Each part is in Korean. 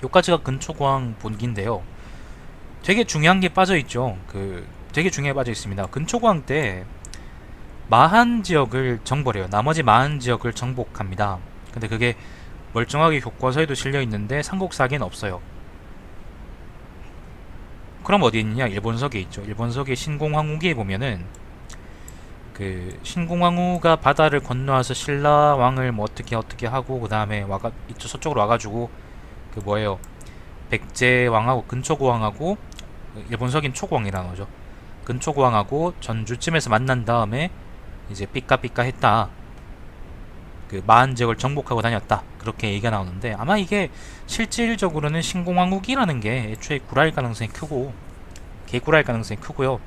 요까지가 근초고항 본기인데요. 되게 중요한 게 빠져 있죠. 되게 중요하게 빠져 있습니다. 근초고항 때 마한 지역을 정벌해요. 나머지 마한 지역을 정복합니다. 근데 그게 멀쩡하게 교과서에도 실려 있는데 삼국사기엔 없어요. 그럼 어디 있느냐? 일본서기에 있죠. 일본서기 신공황후기에 보면은 신공황후가 바다를 건너와서 신라왕을 뭐 어떻게 하고 그 다음에 와가 이쪽 서쪽으로 와가지고 그 뭐예요? 백제왕하고 근초고왕하고 일본서기는 초고왕이라는 거죠. 근초고왕하고 전주쯤에서 만난 다음에 이제 삐까삐까 했다. 그 마한 지역을 정복하고 다녔다. 그렇게 얘기가 나오는데 아마 이게 실질적으로는 신공황후기라는 게 애초에 구라일 가능성이 크고 개구라일 가능성이 크고요.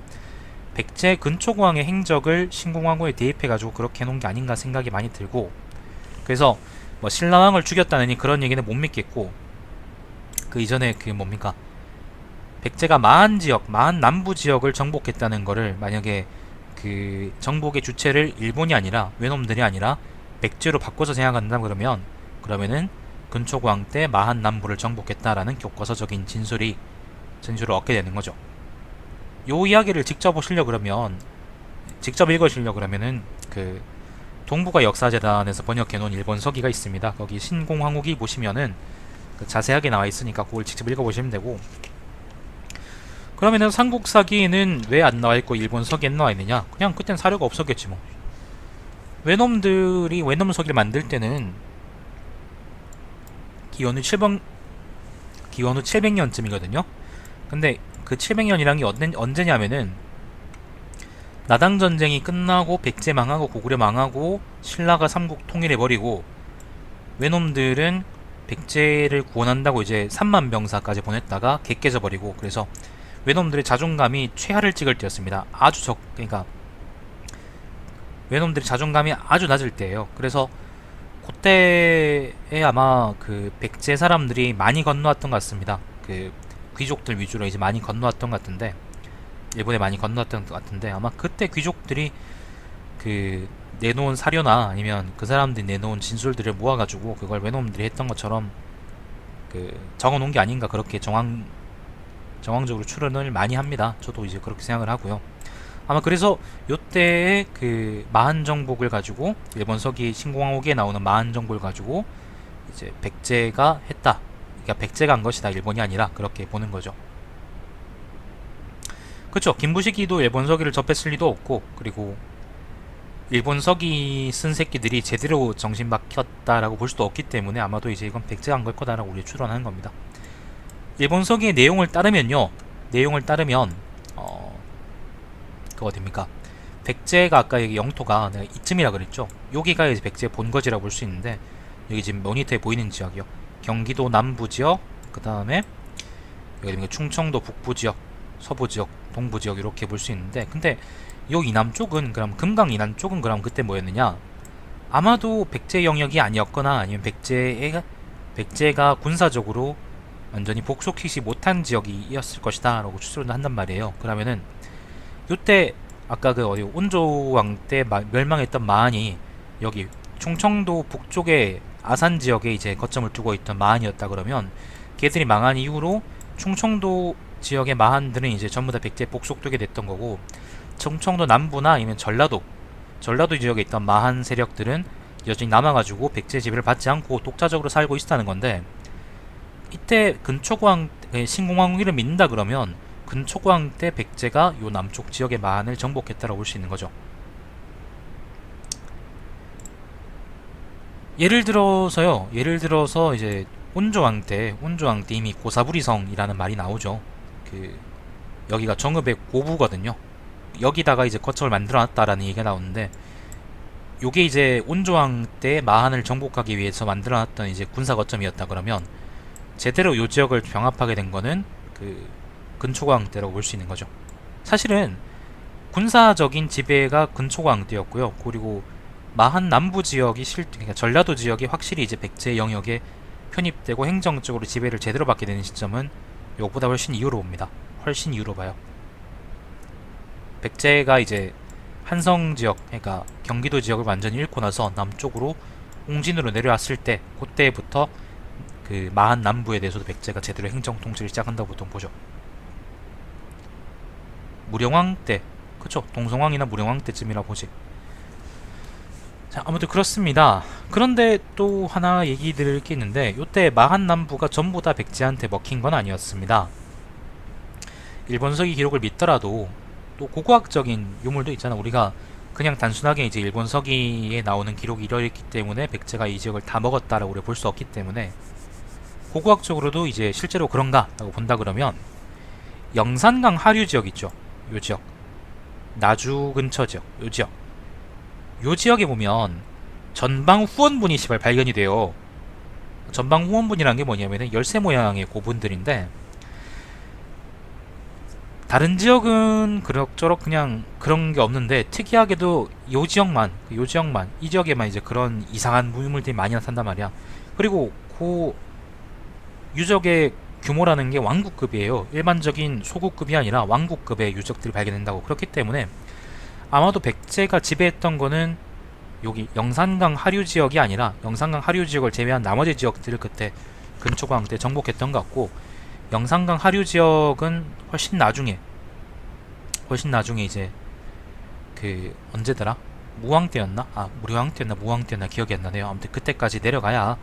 백제 근초고왕의 행적을 신공황후에 대입해가지고 그렇게 해놓은 게 아닌가 생각이 많이 들고, 그래서 뭐 신라왕을 죽였다느니 그런 얘기는 못 믿겠고, 그 이전에 그 뭡니까, 백제가 마한 지역, 마한 남부 지역을 정복했다는 거를 만약에 그 정복의 주체를 일본이 아니라 외놈들이 아니라 백제로 바꿔서 생각한다 그러면은 근초고왕 때 마한 남부를 정복했다라는 교과서적인 진술을 얻게 되는 거죠. 요 이야기를 직접 읽으시려 그러면은 그 동북아 역사재단에서 번역해 놓은 일본 서기가 있습니다. 거기 신공황후기 보시면은 그 자세하게 나와 있으니까 그걸 직접 읽어 보시면 되고, 그러면은 삼국사기에는 왜 안 나와 있고 일본 서기엔 나와 있느냐? 그냥 그땐 사료가 없었겠지 뭐. 외놈들이 외놈 서기를 만들 때는 기원후 700 기원후 700년쯤이거든요. 근데 그 700년이란 게 언제냐면은 나당 전쟁이 끝나고 백제 망하고 고구려 망하고 신라가 삼국 통일해버리고 외놈들은 백제를 구원한다고 이제 3만 병사까지 보냈다가 개 깨져버리고, 그래서 외놈들의 자존감이 최하를 찍을 때였습니다. 그러니까 외놈들의 자존감이 아주 낮을 때예요. 그래서 그때에 아마 그 백제 사람들이 많이 건너왔던 것 같습니다. 그 귀족들 위주로 이제 많이 건너왔던 것 같은데, 일본에 많이 건너왔던 것 같은데 아마 그때 귀족들이 그 내놓은 사료나 아니면 그 사람들이 내놓은 진술들을 모아가지고 그걸 외놈들이 했던 것처럼 그 적어놓은 게 아닌가, 그렇게 정황적으로 추론을 많이 합니다. 저도 이제 그렇게 생각을 하고요. 아마 그래서 요때에 그 마한 정복을 가지고 일본 서기 신공황후기에 나오는 마한 정복을 가지고 이제 백제가 했다. 그러니까 백제가 한 것이다. 일본이 아니라, 그렇게 보는 거죠. 그쵸. 김부식이도 일본 서기를 접했을 리도 없고, 그리고 일본 서기 쓴 새끼들이 제대로 정신 박혔다라고 볼 수도 없기 때문에 아마도 이제 이건 백제가 한 걸 거다라고 우리 추론하는 겁니다. 일본 서기의 내용을 따르면 그 어딥니까? 백제가 아까 여기 영토가 내가 이쯤이라 그랬죠. 여기가 이제 백제의 본거지라고 볼 수 있는데, 여기 지금 모니터에 보이는 지역이요. 경기도 남부 지역, 그 다음에 여기 충청도 북부 지역, 서부 지역, 동부 지역 이렇게 볼 수 있는데, 근데 요 이남 쪽은 그럼 금강 이남 쪽은 그럼 그때 뭐였느냐? 아마도 백제 영역이 아니었거나 아니면 백제가 군사적으로 완전히 복속히지 못한 지역이었을 것이다 라고 추론을 한단 말이에요. 그러면은 요때 아까 그 어디 온조왕 때 멸망했던 마한이 여기 충청도 북쪽의 아산 지역에 이제 거점을 두고 있던 마한이었다 그러면, 걔들이 망한 이후로 충청도 지역의 마한들은 이제 전부 다 백제에 복속되게 됐던 거고, 충청도 남부나 아니면 전라도 지역에 있던 마한 세력들은 여전히 남아가지고 백제 지배를 받지 않고 독자적으로 살고 있었다는 건데, 이때 신공황후기를 믿는다 그러면 근초고왕 때 백제가 요 남쪽 지역의 마한을 정복했다라고 볼 수 있는 거죠. 예를 들어서 이제 온조왕 때 이미 고사부리성이라는 말이 나오죠. 그 여기가 정읍의 고부거든요. 여기다가 이제 거점을 만들어놨다라는 얘기가 나오는데, 요게 이제 온조왕 때 마한을 정복하기 위해서 만들어놨던 이제 군사 거점이었다 그러면, 제대로 요 지역을 병합하게 된 거는 그 근초고왕 때라고 볼 수 있는 거죠. 사실은 군사적인 지배가 근초고왕 때였고요. 그리고 마한 남부 지역이 그러니까 전라도 지역이 확실히 이제 백제 영역에 편입되고 행정적으로 지배를 제대로 받게 되는 시점은 요거보다 훨씬 이후로 봅니다. 훨씬 이후로 봐요. 백제가 이제 한성 지역, 그러니까 경기도 지역을 완전히 잃고 나서 남쪽으로 홍진으로 내려왔을 때, 그때부터 그 마한 남부에 대해서도 백제가 제대로 행정 통치를 시작한다고 보통 보죠. 무령왕 때, 그쵸? 동성왕이나 무령왕 때쯤이라 보지. 자, 아무튼 그렇습니다. 그런데 또 하나 얘기 드릴 게 있는데, 요때 마한 남부가 전부 다 백제한테 먹힌 건 아니었습니다. 일본서기 기록을 믿더라도 또 고고학적인 유물도 있잖아. 우리가 그냥 단순하게 이제 일본서기에 나오는 기록이 이러했기 때문에 백제가 이 지역을 다 먹었다라고 우리가 볼 수 없기 때문에, 고고학적으로도 이제 실제로 그런가 라고 본다 그러면 영산강 하류 지역 있죠. 요 지역, 나주 근처 지역, 요 지역에 보면 전방 후원분이 시발 발견이 돼요. 전방 후원분이란 게 뭐냐면은 열쇠 모양의 고분들인데, 다른 지역은 그럭저럭 그냥 그런 게 없는데, 특이하게도 요 지역만 이 지역에만 이제 그런 이상한 무유물들이 많이 나타난단 말이야. 그리고 그 유적의 규모라는 게 왕국급이에요. 일반적인 소국급이 아니라 왕국급의 유적들이 발견된다고. 그렇기 때문에 아마도 백제가 지배했던 거는 여기 영산강 하류 지역이 아니라 영산강 하류 지역을 제외한 나머지 지역들을 그때 근초광 때 정복했던 것 같고, 영산강 하류 지역은 훨씬 나중에 이제 그 언제더라? 무왕 때였나? 무령왕 때였나 무왕 때였나 기억이 안 나네요. 아무튼 그때까지 내려가야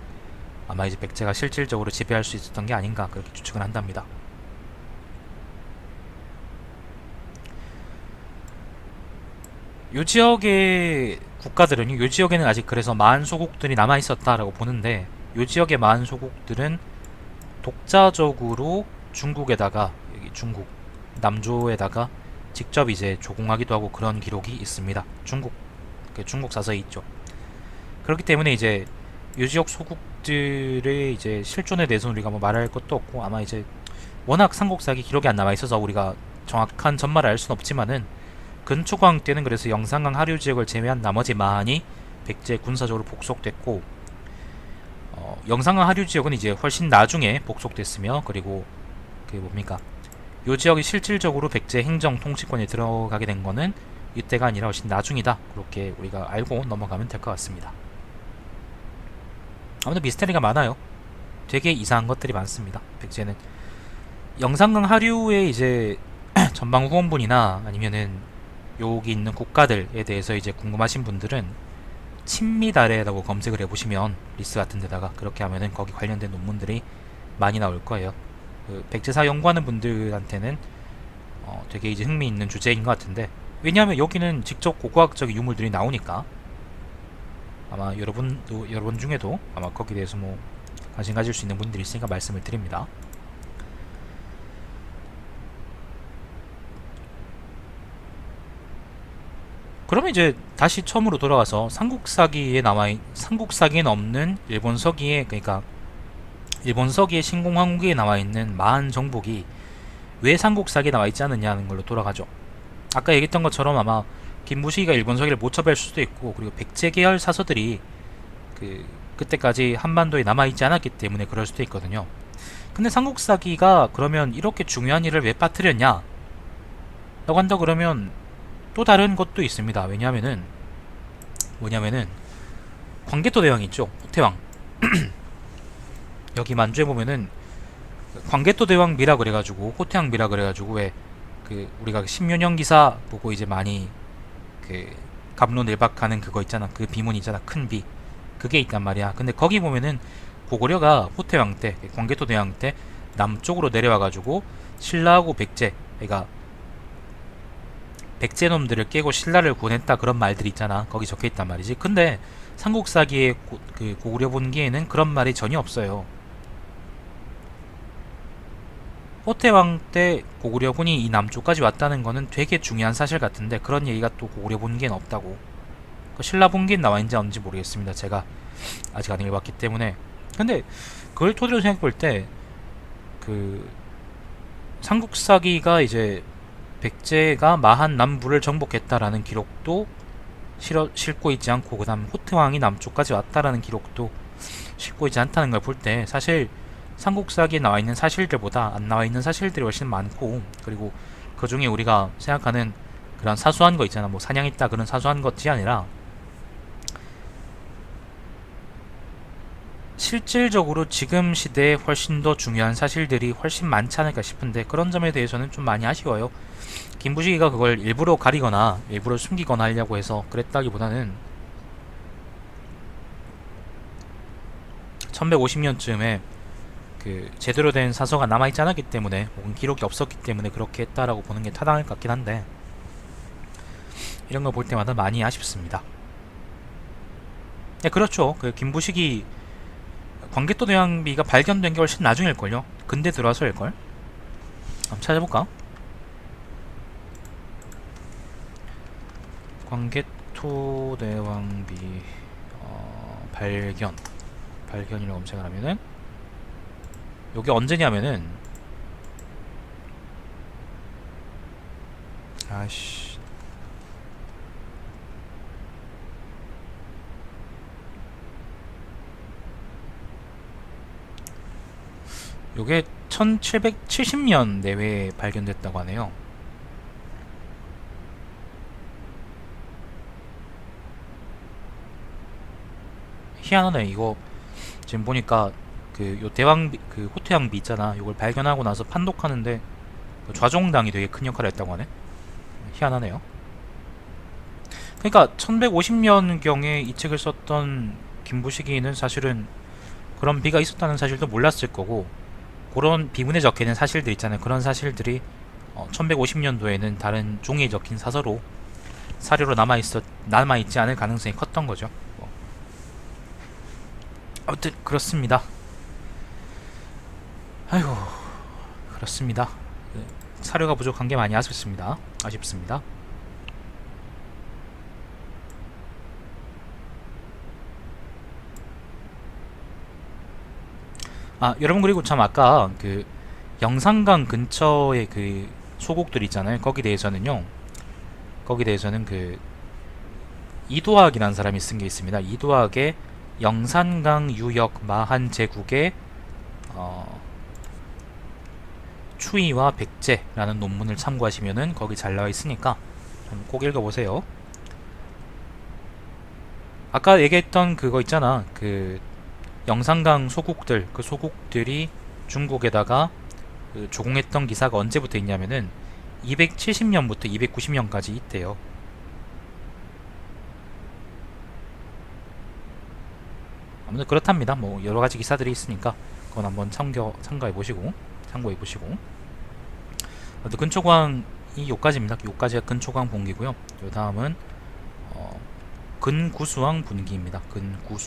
아마 이제 백제가 실질적으로 지배할 수 있었던 게 아닌가 그렇게 추측을 한답니다. 요 지역의 국가들은 요 지역에는 아직 그래서 마한 소국들이 남아 있었다라고 보는데, 요 지역의 마한 소국들은 독자적으로 중국에다가, 여기 중국 남조에다가 직접 이제 조공하기도 하고 그런 기록이 있습니다. 중국 사서에 있죠. 그렇기 때문에 이제 요 지역 소국들의 이제 실존에 대해서는 우리가 뭐 말할 것도 없고, 아마 이제 워낙 삼국사기 기록이 안 남아 있어서 우리가 정확한 전말을 알 수는 없지만은, 근초광 때는 그래서 영산강 하류 지역을 제외한 나머지 마한이 백제 군사적으로 복속됐고, 영산강 하류 지역은 이제 훨씬 나중에 복속됐으며, 그리고 그 뭡니까, 요 지역이 실질적으로 백제 행정 통치권에 들어가게 된 거는 이때가 아니라 훨씬 나중이다. 그렇게 우리가 알고 넘어가면 될 것 같습니다. 아무튼 미스테리가 많아요. 되게 이상한 것들이 많습니다. 백제는 영산강 하류의 이제 전방 후원분이나 아니면은 여기 있는 국가들에 대해서 이제 궁금하신 분들은 친미다레라고 검색을 해보시면 리스 같은 데다가 그렇게 하면은 거기 관련된 논문들이 많이 나올 거예요. 그 백제사 연구하는 분들한테는 되게 이제 흥미있는 주제인 것 같은데, 왜냐하면 여기는 직접 고고학적인 유물들이 나오니까 아마 여러분 중에도 아마 거기에 대해서 뭐 관심 가질 수 있는 분들이 있으니까 말씀을 드립니다. 그러면 이제 다시 처음으로 돌아가서 삼국사기에는 없는 일본서기에, 그러니까 일본서기의 신공황후기에 나와있는 마한 정복이 왜 삼국사기에 나와있지 않느냐는 걸로 돌아가죠. 아까 얘기했던 것처럼 아마 김무식이가 일본서기를 못 접할 수도 있고, 그리고 백제 계열 사서들이 그때까지 한반도에 남아있지 않았기 때문에 그럴 수도 있거든요. 근데 삼국사기가 그러면 이렇게 중요한 일을 왜 빠뜨렸냐 라고 한다 그러면 또 다른 것도 있습니다. 왜냐하면은 광개토 대왕 있죠, 호태왕. 여기 만주에 보면은 광개토 대왕 미라 그래가지고, 호태왕 미라 그래가지고, 왜 그 우리가 신묘년 기사 보고 이제 많이 그 갑론을박하는 그거 있잖아, 그 비문 있잖아, 큰 비, 그게 있단 말이야. 근데 거기 보면은 고구려가 호태왕 때, 광개토 대왕 때 남쪽으로 내려와가지고 신라하고 백제, 그러니까 백제놈들을 깨고 신라를 구원했다, 그런 말들이 있잖아. 거기 적혀있단 말이지. 근데 삼국사기의 그 고구려 본기에는 그런 말이 전혀 없어요. 호태왕 때 고구려군이 이 남쪽까지 왔다는 거는 되게 중요한 사실 같은데, 그런 얘기가 또 고구려 본기에는 없다고. 신라 본기엔 나와있는지 없는지 모르겠습니다. 제가 아직 안 읽어봤기 때문에. 근데 그걸 토대로 생각해볼 때 그 삼국사기가 이제 백제가 마한 남부를 정복했다라는 기록도 싣고 있지 않고, 그 다음 호태왕이 남쪽까지 왔다라는 기록도 싣고 있지 않다는 걸 볼 때, 사실 삼국사기에 나와있는 사실들보다 안 나와있는 사실들이 훨씬 많고, 그리고 그 중에 우리가 생각하는 그런 사소한 거 있잖아, 뭐 사냥했다 그런 사소한 것이 아니라 실질적으로 지금 시대에 훨씬 더 중요한 사실들이 훨씬 많지 않을까 싶은데 그런 점에 대해서는 좀 많이 아쉬워요. 김부식이가 그걸 일부러 가리거나 일부러 숨기거나 하려고 해서 그랬다기보다는 1150년쯤에 그 제대로 된 사서가 남아있지 않았기 때문에 혹은 기록이 없었기 때문에 그렇게 했다라고 보는 게 타당할 것 같긴 한데 이런 거 볼 때마다 많이 아쉽습니다. 네, 그렇죠. 그 김부식이 광개토 대왕비가 발견된 게 훨씬 나중일걸요. 근대 들어와서일걸. 한번 찾아볼까? 광개토 대왕비 발견이라고 검색을 하면은 요게 언제냐면은 아씨 요게 1770년 내외에 발견됐다고 하네요. 희한하네. 이거 지금 보니까 그 요 대왕비 그 호태양비 있잖아. 요걸 발견하고 나서 판독하는데 그 좌종당이 되게 큰 역할을 했다고 하네. 희한하네요. 그러니까 1150년경에 이 책을 썼던 김부식이는 사실은 그런 비가 있었다는 사실도 몰랐을 거고 그런 비문에 적혀있는 사실들 있잖아요. 그런 사실들이 1150년도에는 다른 종이에 적힌 사서로 사료로 남아있지 않을 가능성이 컸던 거죠. 아무튼 그렇습니다. 아이고 그렇습니다. 사료가 부족한 게 많이 아쉽습니다. 아 여러분 그리고 참 아까 그 영산강 근처에 그 소곡들 있잖아요. 거기 대해서는 그 이도학이라는 사람이 쓴 게 있습니다. 이도학의 영산강 유역 마한 제국의 추이와 백제라는 논문을 참고하시면은 거기 잘 나와 있으니까 꼭 읽어보세요. 아까 얘기했던 그거 있잖아. 그 영산강 소국들, 그 소국들이 중국에다가 그 조공했던 기사가 언제부터 있냐면은 270년부터 290년까지 있대요. 아무튼 그렇답니다. 뭐 여러 가지 기사들이 있으니까 그건 한번 참고해 보시고. 근초광이 요까지입니다. 요까지가 근초광 분기고요. 요 다음은 근구수왕 분기입니다. 근구수